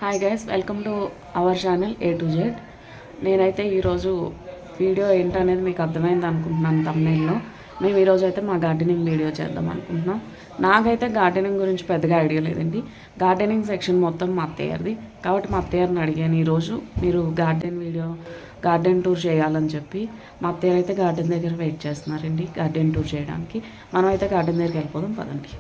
Hi guys, welcome to our channel A to Z. నేనైతే ఈరోజు video ఏంటనేది మీకు అర్థమైంది అనుకుంటున్నాను తమ్నైల్లో. మేము ఈరోజు అయితే మా గార్డెనింగ్ వీడియో చేద్దాం అనుకుంటున్నాం. నాకైతే గార్డెనింగ్ గురించి పెద్దగా ఐడియా లేదండి. గార్డెనింగ్ సెక్షన్ మొత్తం మా అత్తయ్యది, కాబట్టి మా అత్తయ్యని అడిగాను ఈరోజు మీరు గార్డెన్ టూర్ చేయాలని చెప్పి. మా అత్తయ్య అయితే గార్డెన్ దగ్గర వెయిట్ చేస్తున్నారండి గార్డెన్ టూర్ చేయడానికి. మనం అయితే గార్డెన్ దగ్గరికి వెళ్ళిపోదాం పదండి.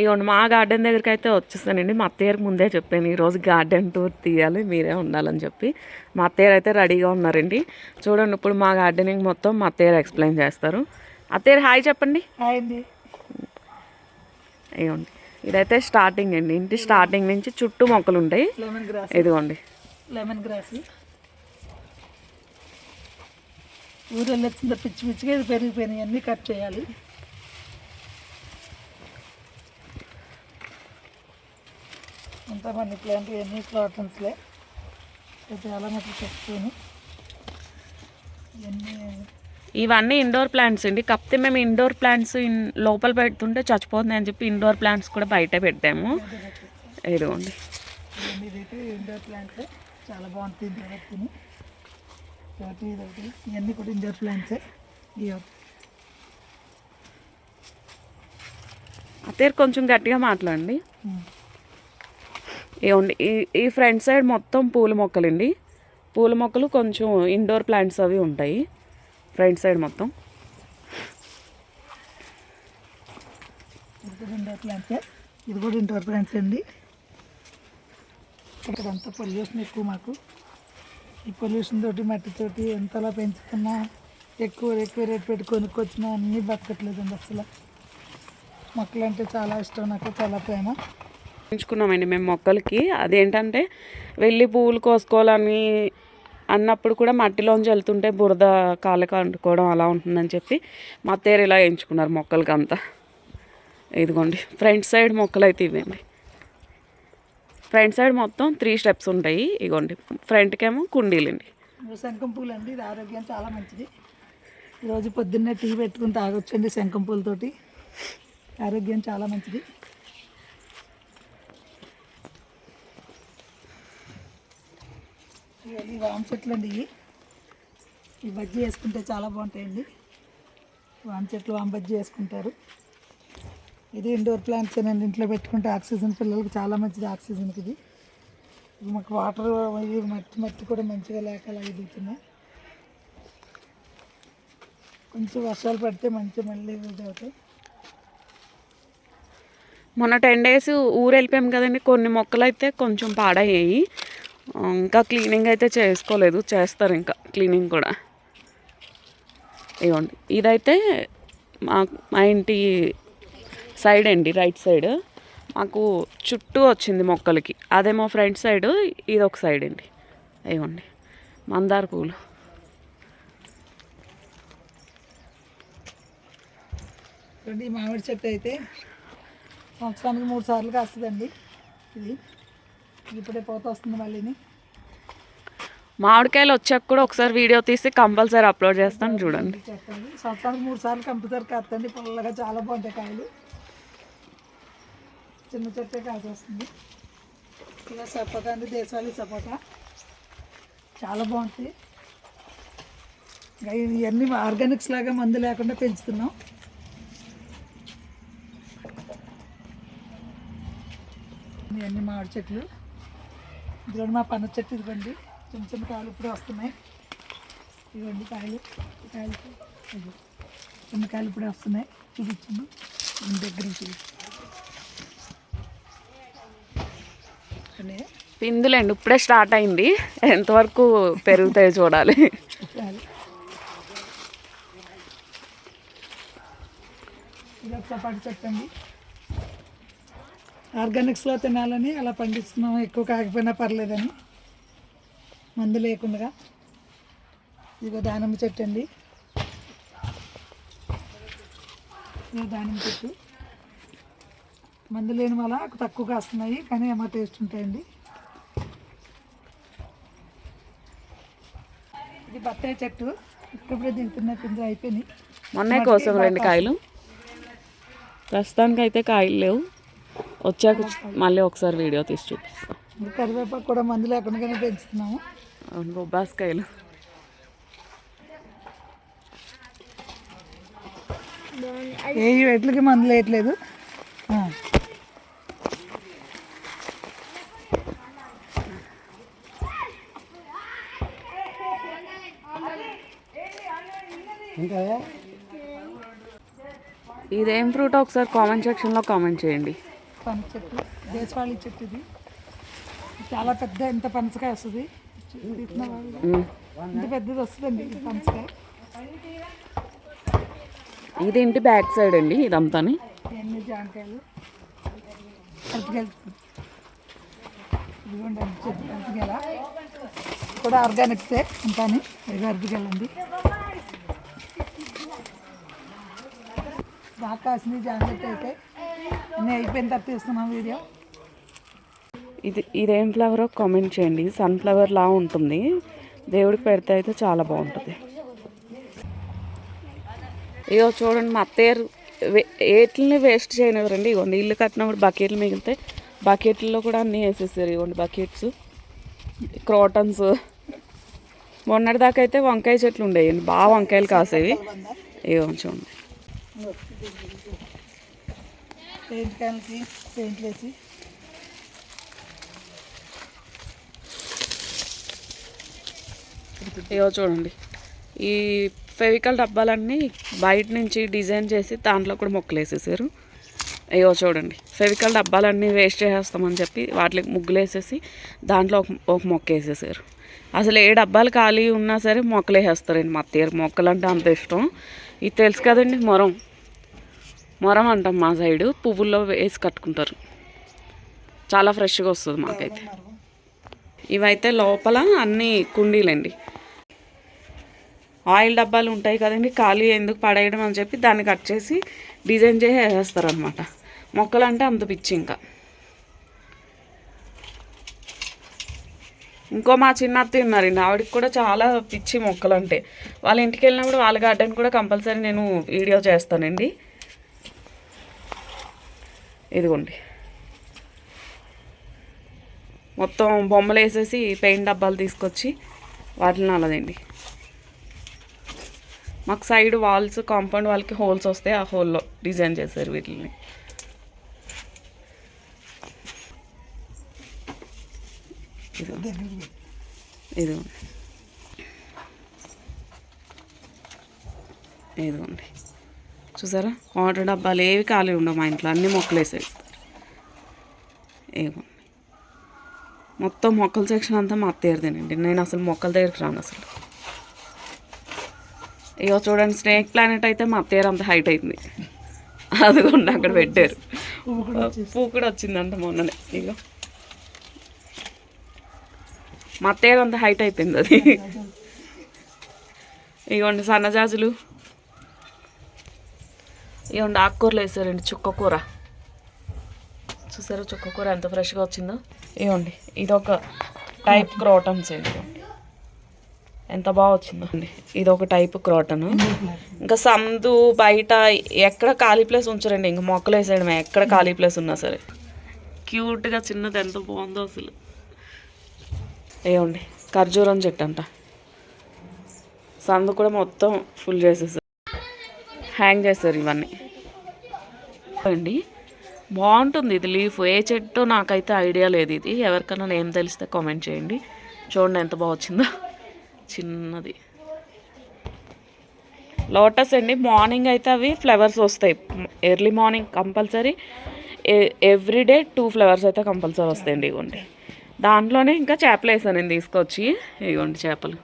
ఇవ్వండి మా గార్డెన్ దగ్గరికి అయితే వచ్చేసానండి. మా అత్తయ్యకి ముందే చెప్పాను ఈరోజు గార్డెన్ టూర్ తీయాలి, మీరే ఉండాలని చెప్పి. మా అత్తయ్య అయితే రెడీగా ఉన్నారండి. చూడండి, ఇప్పుడు మా గార్డెనింగ్ మొత్తం మా అత్తయ్య ఎక్స్ప్లెయిన్ చేస్తారు. అత్తయ్య హాయ్ చెప్పండి. హాయ్ అండి. ఇవ్వండి, ఇదైతే స్టార్టింగ్ అండి. ఇంటి స్టార్టింగ్ నుంచి చుట్టూ మొక్కలు ఉంటాయి. లెమన్ గ్రాస్, ఇదిగోండి లెమన్ గ్రాస్ ఊరెళ్ళి వచ్చిందో పిచ్చి పిచ్చిగా ఇది పెరిగిపోయినాయి, అన్నీ కట్ చేయాలి. అంతా మన ప్లాంట్ ఇవన్నీ ప్లాటన్స్లే చాలా మటుకు చెప్పుకొని ఇవన్నీ ఇండోర్ ప్లాంట్స్ అండి. కాకపోతే మేము ఇండోర్ ప్లాంట్స్ లోపల పెడుతుంటే చచ్చిపోతుంది అని చెప్పి ఇండోర్ ప్లాంట్స్ కూడా బయట పెట్టాము. ఇదిగోండి, ఇదైతే ఇండోర్ ప్లాంట్స్ చాలా బాగుంటుంది. ఇదొకటి ఇవన్నీ కూడా ఇండోర్ ప్లాంట్సే. అత్తయ్య కొంచెం గట్టిగా మాట్లాడండి. ఇవ్వండి, ఈ ఫ్రంట్ సైడ్ మొత్తం పూల మొక్కలండి. పూల మొక్కలు కొంచెం ఇండోర్ ప్లాంట్స్ అవి ఉంటాయి ఫ్రంట్ సైడ్ మొత్తం. ఇండోర్ ప్లాంట్సే, ఇది కూడా ఇండోర్ ప్లాంట్స్ అండి. ఇక్కడంతా పొల్యూషన్ ఎక్కువ మాకు. ఈ పొల్యూషన్ తోటి మట్టితోటి ఎంతలా పెంచుకున్నా ఎక్కువ రేట్ పెట్టి కొనుక్కొచ్చినా అన్నీ బతకట్లేదండి. అసలు మొక్కలు అంటే చాలా ఇష్టం, నాకు చాలా ప్రేమ. పెంచుకున్నామండి మేము మొక్కలకి. అదేంటంటే వెళ్ళి పువ్వులు కోసుకోవాలని అన్నప్పుడు కూడా మట్టిలోంచి వెళ్తుంటే బురద కాళ్ళకి అంటుకోవడం అలా ఉంటుందని చెప్పి మా అత్తయ్య ఇలా ఎంచుకున్నారు మొక్కలకి అంతా. ఇదిగోండి ఫ్రంట్ సైడ్ మొక్కలు అయితే ఇవ్వండి. ఫ్రంట్ సైడ్ మొత్తం 3 స్టెప్స్ ఉంటాయి. ఇగోండి, ఫ్రంట్కేమో కుండీలండి. శంఖం పూలు అండి, ఇది ఆరోగ్యం చాలా మంచిది. ఈరోజు పొద్దున్నే టీ పెట్టుకుని తాగొచ్చండి శంఖం పూలతోటి. ఆరోగ్యం చాలా మంచిది. ఇవన్నీ వామ చెట్లు అండి. ఈ బజ్జీ వేసుకుంటే చాలా బాగుంటాయండి. వామ చెట్లు వామ బజ్జీ వేసుకుంటారు. ఇది ఇండోర్ ప్లాంట్స్ అండి. ఇంట్లో పెట్టుకుంటే ఆక్సిజన్ పిల్లలకి చాలా మంచిది. ఆక్సిజన్కి ఇది మాకు వాటర్ మట్టి కూడా మంచిగా లేక అలా ఎదుగుతున్నాయి. కొంచెం వర్షాలు పడితే మంచి మళ్ళీ ఇది అవుతాయి. మొన్న 10 days ఊరు వెళ్ళిపోయాం కదండి. కొన్ని మొక్కలు అయితే కొంచెం పాడయ్యాయి. ఇంకా క్లీనింగ్ అయితే చేసుకోలేదు, చేస్తారు ఇంకా క్లీనింగ్ కూడా. ఇవ్వండి, ఇదైతే మా ఇంటి సైడ్ అండి, రైట్ సైడ్. మాకు చుట్టూ వచ్చింది మొక్కలకి. అదేమో ఫ్రంట్ సైడ్, ఇది ఒక సైడ్ అండి. ఇవ్వండి మందార పూలు. ఈ మామిడి చెట్టు అయితే సంవత్సరానికి 3 సార్లు కాస్తుందండి. ఇది ఇప్పుడే పోత వస్తుంది. మళ్ళీని మామిడికాయలు వచ్చాక కూడా ఒకసారి వీడియో తీసి కంపల్సరీ అప్లోడ్ చేస్తాను, చూడండి. చెప్పండి, సంవత్సరానికి 3 సార్లు కంపల్సరీ కాస్తుంది. పొల్లగా చాలా బాగుంటాయి కాయలు. చిన్న చెట్టే కాసి వస్తుంది. ఇలా సపోటా అండి, దేశవాళీ సపోటా చాలా బాగుంటాయి. ఇవన్నీ ఆర్గానిక్స్ లాగా మందు లేకుండా పెంచుతున్నాం. ఇవన్నీ మామిడి చెట్లు. ఇదిగోండి మా పన్న చెట్టు. ఇదిగోండి చిన్న చిన్న కాయలు ఇప్పుడే వస్తున్నాయి. ఇదిగోండి కాయలు చిన్న కాయలు ఇప్పుడే వస్తున్నాయి. చూపించాను దగ్గర నుంచి. పిందులేండి, ఇప్పుడే స్టార్ట్ అయింది. ఎంతవరకు పెరుగుతాయో చూడాలి. ఇది ఒక సపాటి చెట్టు అండి. ఆర్గానిక్స్లో తినాలని అలా పండిస్తున్నాం. ఎక్కువ కాకపోయినా పర్లేదని, మందు లేకుండా. ఇదిగో దానిమ్మ చెట్టు అండి. ఇదిగో దానిమ్మ చెట్టు. మందు లేని వల్ల తక్కువ కాస్తున్నాయి, కానీ ఏమో టేస్ట్ ఉంటాయండి. ఇది బత్తాయి చెట్టు. ఇప్పుడే దిగుతున్న పిండి అయిపోయినాయి. మొన్నే కోసం 2 కాయలు. ప్రస్తుతానికి అయితే కాయలు లేవు. వచ్చాక మళ్ళీ ఒకసారి వీడియో తీసి చూపిస్తాను. ఇంకా కరివేపాకు కూడా మందు లేకుండానే పెంచుతున్నాము. అవును, బొబ్బాస్కాయలు. ఏ ఎట్లకి మందులు వేయట్లేదు. ఇదేం ఫ్రూట్ ఒకసారి కామెంట్ సెక్షన్లో కామెంట్ చేయండి. పనస చెట్టు, దేశవాళీ చెట్టు. ఇది చాలా పెద్ద, ఎంత పనసకాయ వస్తుంది. ఇంత పెద్దది వస్తుందండి ఈ పనసకాయ. ఇది ఇంటి బ్యాక్ సైడ్ అండి ఇదంతా. ఇవన్నీ జాంకాయలు, అరటికాయలు. ఇదిగోండి చెట్టు అరటికాయల కూడా ఆర్గానిక్సే అంతా. ఇది అరటికాయలండి బాగా కాసింది. జాంకాయలు అయితే అన్నీ అయిపోయిన తర్వాత తీస్తున్నాం వీడియో. ఇదేం ఫ్లవరో కామెంట్ చేయండి. సన్ఫ్లవర్ లా ఉంటుంది, దేవుడికి పెడితే అయితే చాలా బాగుంటుంది. ఇగో చూడండి, మా అత్తయ్య ఏట్లని వేస్ట్ చేయనివ్వరండి. ఇగోండి ఇల్లు కట్టినప్పుడు బకెట్లు మిగిలితే బకెట్లలో కూడా అన్నీ వేసేసారు. ఇవ్వండి బకెట్స్, క్రోటన్స్. మొన్నటిదాకా అయితే వంకాయ చెట్లు ఉండేయండి, బాగా వంకాయలు కాసేవి. ఇగో చూడండి, పెయింట్కాయలకి పెయింట్లు వేసి ఇగో చూడండి, ఈ ఫెవికల్ డబ్బాలన్నీ బయట నుంచి డిజైన్ చేసి దాంట్లో కూడా మొక్కలు వేసేసారు. అయ్యో చూడండి, ఫెవికల్ డబ్బాలన్నీ వేస్ట్ చేసేస్తామని చెప్పి వాటికి ముగ్గులు వేసేసి దాంట్లో ఒక మొక్క వేసేసారు. అసలు ఏ డబ్బాలు ఖాళీ ఉన్నా సరే మొక్కలు వేసేస్తారండి. మా అత్తయ్య మొక్కలు అంటే అంత ఇష్టం. ఇది తెలుసు కదండి, మొరం అంటాం మా సైడు. పువ్వుల్లో వేసి కట్టుకుంటారు, చాలా ఫ్రెష్గా వస్తుంది మాకైతే. ఇవైతే లోపల అన్నీ కుండీలండి. ఆయిల్ డబ్బాలు ఉంటాయి కదండి, ఖాళీ ఎందుకు పడేయడం అని చెప్పి దాన్ని కట్ చేసి డిజైన్ చేసి వేసేస్తారు అనమాట. మొక్కలు అంటే అంత పిచ్చి. ఇంకో మా చిన్న అత్తయ్య ఉన్నారండి, ఆవిడకి కూడా చాలా పిచ్చి మొక్కలు అంటే. వాళ్ళ ఇంటికి వెళ్ళినప్పుడు వాళ్ళ గార్డెన్ కూడా కంపల్సరీ నేను వీడియో చేస్తానండి. ఇదిగోండి, మొత్తం బొమ్మలు వేసేసి పెయింట్ డబ్బాలు తీసుకొచ్చి వాటిని అలాదండి. మాకు సైడ్ వాల్స్, కాంపౌండ్ వాళ్ళకి హోల్స్ వస్తాయి, ఆ హోల్లో డిజైన్ చేశారు వీటిని. ఇదిగోండి చూసారా, వాటర్ డబ్బాలు ఏవి ఖాళీ ఉండవు మా ఇంట్లో, అన్ని మొక్కలు వేసేస్తారు. ఇదిగోండి, మొత్తం మొక్కల సెక్షన్ అంతా మా అత్తయ్యదేనండి. నేను అసలు మొక్కల దగ్గరికి రాను అసలు. ఇగో చూడండి, స్నేక్ ప్లానెట్ అయితే మా అత్తయ్య అంత హైట్ అయింది. అదిగోండి అక్కడ పెట్టారు, పువ్వు కూడా వచ్చిందంట మొన్ననే. ఇగో మా అత్తయ్య అంత హైట్ అయిపోయింది అది. ఇగోండి సన్నజాజులు. ఇవ్వండి ఆకుకూరలు వేసారండి, చుక్కకూర. చూసారా చుక్కకూర ఎంత ఫ్రెష్గా వచ్చిందో. ఇవ్వండి ఇదొక టైప్ క్రోటన్స్ అండి, ఎంత బాగా వచ్చిందో అండి. ఇదొక టైప్ క్రోటన్. ఇంకా సందు బయట ఎక్కడ ఖాళీ ప్లేస్ ఉంచరండి, ఇంకా మొక్కలు వేసేయడమే ఎక్కడ ఖాళీ ప్లేస్ ఉన్నా సరే. క్యూట్గా చిన్నది ఎంత బాగుందో అసలు. ఇవ్వండి ఖర్జూరం చెట్టు అంట, సందు కూడా మొత్తం ఫుల్ చేసేసారు, హ్యాంగ్ చేస్తారు ఇవన్నీ అండి. బాగుంటుంది ఇది లీఫ్. ఏ చెట్టు నాకైతే ఐడియా లేదు. ఇది ఎవరికైనా నేమ్ తెలిస్తే కామెంట్ చేయండి. చూడండి ఎంత బాగా వచ్చిందో, చిన్నది లోటస్ అండి. మార్నింగ్ అయితే అవి ఫ్లవర్స్ వస్తాయి, early morning compulsory. Everyday 2 flowers అయితే కంపల్సరీ వస్తాయండి. ఇవ్వండి దాంట్లోనే ఇంకా చేపలు వేసాను నేను తీసుకొచ్చి. ఇవ్వండి చేపలు,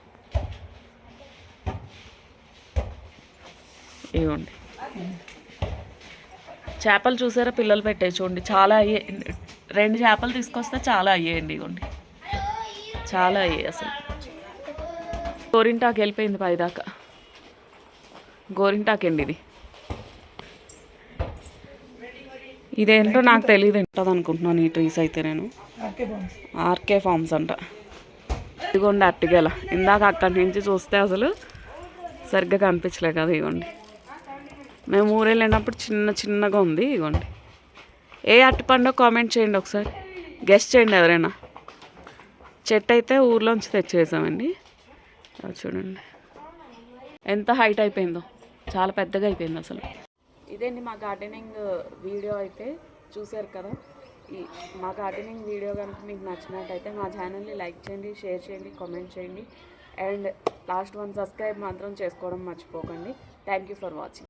ఇవ్వండి చేపలు చూసారా, పిల్లలు పెట్టాయి చూడండి, చాలా అయ్యాయి. 2 చేపలు తీసుకొస్తే చాలా అయ్యాయండి. ఇవ్వండి చాలా అయ్యాయి అసలు. గోరింటాకు వెళ్ళిపోయింది పైదాకా, గోరింటాకండి ఇది. ఇదేంటో నాకు తెలియదు, ఉంటుంది అనుకుంటున్నాను ఈ ట్రీస్ అయితే నేను. ఆర్కే ఫార్మ్స్ అంట. ఇదిగోండి అరటిగెల, ఇందాక అక్కడి నుంచి చూస్తే అసలు సరిగ్గా కనిపించలే కదా. ఇవ్వండి మేము ఊరు వెళ్ళినప్పుడు చిన్నగా ఉంది. ఇవ్వండి ఏ అరటిపండు కామెంట్ చేయండి, ఒకసారి గెస్ట్ చేయండి ఎవరైనా. చెట్టు అయితే ఊర్లోంచి తెచ్చేసామండి. చూడండి ఎంత హైట్ అయిపోయిందో, చాలా పెద్దగా అయిపోయింది అసలు. ఇదేంటి మా గార్డెనింగ్ వీడియో అయితే చూసారు కదా. మా గార్డెనింగ్ వీడియో కనుక మీకు నచ్చినట్టయితే మా ఛానల్ని లైక్ చేయండి, షేర్ చేయండి, కామెంట్ చేయండి. అండ్ లాస్ట్ 1 సబ్స్క్రైబ్ మాత్రం చేసుకోవడం మర్చిపోకండి. Thank you for watching.